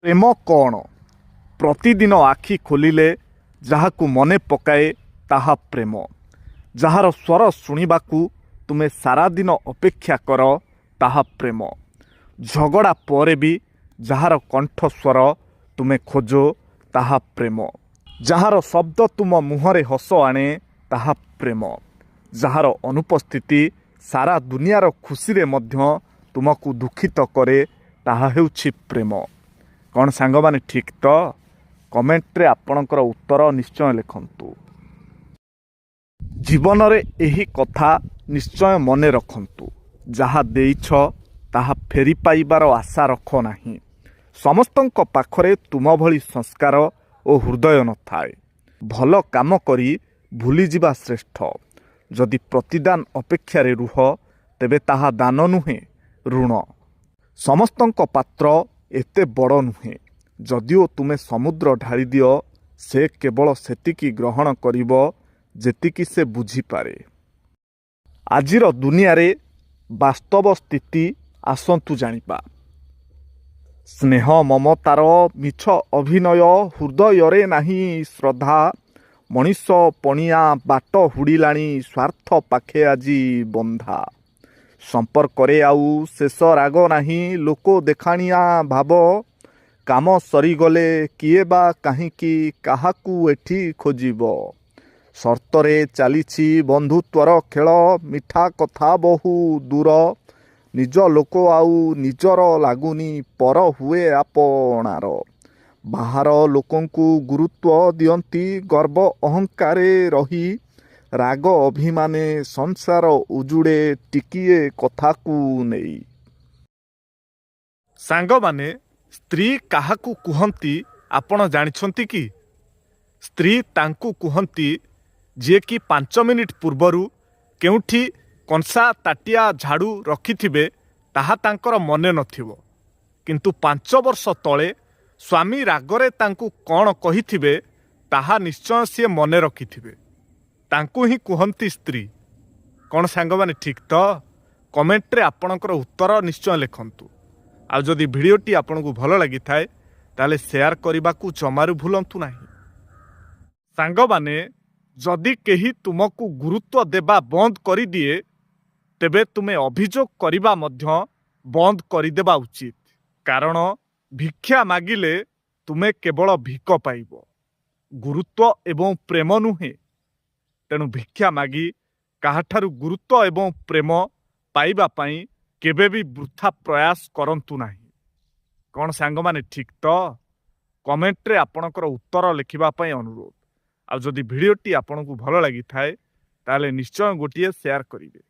ପ୍ରେମ କ'ଣ? ପ୍ରତିଦିନ ଆଖି ଖୋଲିଲେ ଯାହାକୁ ମନେ ପକାଏ ତାହା ପ୍ରେମ। ଯାହାର ସ୍ୱର ଶୁଣିବାକୁ ତୁମେ ସାରାଦିନ ଅପେକ୍ଷା କର ତାହା ପ୍ରେମ। ଝଗଡ଼ା ପରେ ବି ଯାହାର କଣ୍ଠସ୍ୱର ତୁମେ ଖୋଜ ତାହା ପ୍ରେମ। ଯାହାର ଶବ୍ଦ ତୁମ ମୁହଁରେ ହସ ଆଣେ ତାହା ପ୍ରେମ। ଯାହାର ଅନୁପସ୍ଥିତି ସାରା ଦୁନିଆର ଖୁସିରେ ମଧ୍ୟ ତୁମକୁ ଦୁଃଖିତ କରେ ତାହା ହେଉଛି ପ୍ରେମ। କ'ଣ ସାଙ୍ଗମାନେ ଠିକ୍ ତ? କମେଣ୍ଟରେ ଆପଣଙ୍କର ଉତ୍ତର ନିଶ୍ଚୟ ଲେଖନ୍ତୁ। ଜୀବନରେ ଏହି କଥା ନିଶ୍ଚୟ ମନେ ରଖନ୍ତୁ, ଯାହା ଦେଇଛ ତାହା ଫେରି ପାଇବାର ଆଶା ରଖ ନାହିଁ। ସମସ୍ତଙ୍କ ପାଖରେ ତୁମ ଭଳି ସଂସ୍କାର ଓ ହୃଦୟ ନଥାଏ। ଭଲ କାମ କରି ଭୁଲିଯିବା ଶ୍ରେଷ୍ଠ। ଯଦି ପ୍ରତିଦାନ ଅପେକ୍ଷାରେ ରୁହ ତେବେ ତାହା ଦାନ ନୁହେଁ, ଋଣ। ସମସ୍ତଙ୍କ ପାତ୍ର ଏତେ ବଡ଼ ନୁହେଁ। ଯଦିଓ ତୁମେ ସମୁଦ୍ର ଢାଳିଦିଅ, ସେ କେବଳ ସେତିକି ଗ୍ରହଣ କରିବ ଯେତିକି ସେ ବୁଝିପାରେ। ଆଜିର ଦୁନିଆରେ ବାସ୍ତବ ସ୍ଥିତି ଆସନ୍ତୁ ଜାଣିବା। ସ୍ନେହ ମମତାର ମିଛ ଅଭିନୟ, ହୃଦୟରେ ନାହିଁ ଶ୍ରଦ୍ଧା। ମଣିଷ ପଣିଆ ବାଟ ହୁଡ଼ିଲାଣି, ସ୍ୱାର୍ଥ ପାଖେ ଆଜି ବନ୍ଧା। ସମ୍ପର୍କରେ ଆଉ ଶେଷ ରାଗ ନାହିଁ, ଲୋକ ଦେଖାଣିଆ ଭାବ। କାମ ସରିଗଲେ କିଏ ବା କାହିଁକି କାହାକୁ ଏଠି ଖୋଜିବ। ସର୍ତ୍ତରେ ଚାଲିଛି ବନ୍ଧୁତ୍ୱର ଖେଳ, ମିଠା କଥା ବହୁ ଦୂର। ନିଜ ଲୋକ ଆଉ ନିଜର ଲାଗୁନି, ପର ହୁଏ ଆପଣାର। ବାହାର ଲୋକଙ୍କୁ ଗୁରୁତ୍ୱ ଦିଅନ୍ତି ଗର୍ବ ଅହଙ୍କାରେ ରହି। ରାଗ ଅଭିମାନେ ସଂସାର ଉଜୁଡ଼େ ଟିକିଏ କଥାକୁ ନେଇ। ସାଙ୍ଗମାନେ, ସ୍ତ୍ରୀ କାହାକୁ କୁହନ୍ତି ଆପଣ ଜାଣିଛନ୍ତି କି? ସ୍ତ୍ରୀ ତାଙ୍କୁ କୁହନ୍ତି ଯିଏକି 5 ମିନିଟ୍ ପୂର୍ବରୁ କେଉଁଠି କଂସା ତାଟିଆ ଝାଡ଼ୁ ରଖିଥିବେ ତାହା ତାଙ୍କର ମନେ ନଥିବ, କିନ୍ତୁ 5 ବର୍ଷ ତଳେ ସ୍ୱାମୀ ରାଗରେ ତାଙ୍କୁ କ'ଣ କହିଥିବେ ତାହା ନିଶ୍ଚୟ ସିଏ ମନେ ରଖିଥିବେ। ତାଙ୍କୁ ହିଁ କୁହନ୍ତି ସ୍ତ୍ରୀ। କ'ଣ ସାଙ୍ଗମାନେ ଠିକ୍ ତ? କମେଣ୍ଟରେ ଆପଣଙ୍କର ଉତ୍ତର ନିଶ୍ଚୟ ଲେଖନ୍ତୁ। ଆଉ ଯଦି ଭିଡ଼ିଓଟି ଆପଣଙ୍କୁ ଭଲ ଲାଗିଥାଏ ତାହେଲେ ସେୟାର କରିବାକୁ ଜମାରୁ ଭୁଲନ୍ତୁ ନାହିଁ। ସାଙ୍ଗମାନେ, ଯଦି କେହି ତୁମକୁ ଗୁରୁତ୍ୱ ଦେବା ବନ୍ଦ କରିଦିଏ ତେବେ ତୁମେ ଅଭିଯୋଗ କରିବା ମଧ୍ୟ ବନ୍ଦ କରିଦେବା ଉଚିତ। କାରଣ ଭିକ୍ଷା ମାଗିଲେ ତୁମେ କେବଳ ଭିକ ପାଇବ, ଗୁରୁତ୍ୱ ଏବଂ ପ୍ରେମ ନୁହେଁ। ତେଣୁ ଭିକ୍ଷା ମାଗି କାହାଠାରୁ ଗୁରୁତ୍ୱ ଏବଂ ପ୍ରେମ ପାଇବା ପାଇଁ କେବେ ବି ବୃଥା ପ୍ରୟାସ କରନ୍ତୁ ନାହିଁ। କ'ଣ ସାଙ୍ଗମାନେ ଠିକ୍ ତ? କମେଣ୍ଟରେ ଆପଣଙ୍କର ଉତ୍ତର ଲେଖିବା ପାଇଁ ଅନୁରୋଧ। ଆଉ ଯଦି ଭିଡ଼ିଓଟି ଆପଣଙ୍କୁ ଭଲ ଲାଗିଥାଏ ତାହେଲେ ନିଶ୍ଚୟ ଗୋଟିଏ ସେୟାର କରିବେ।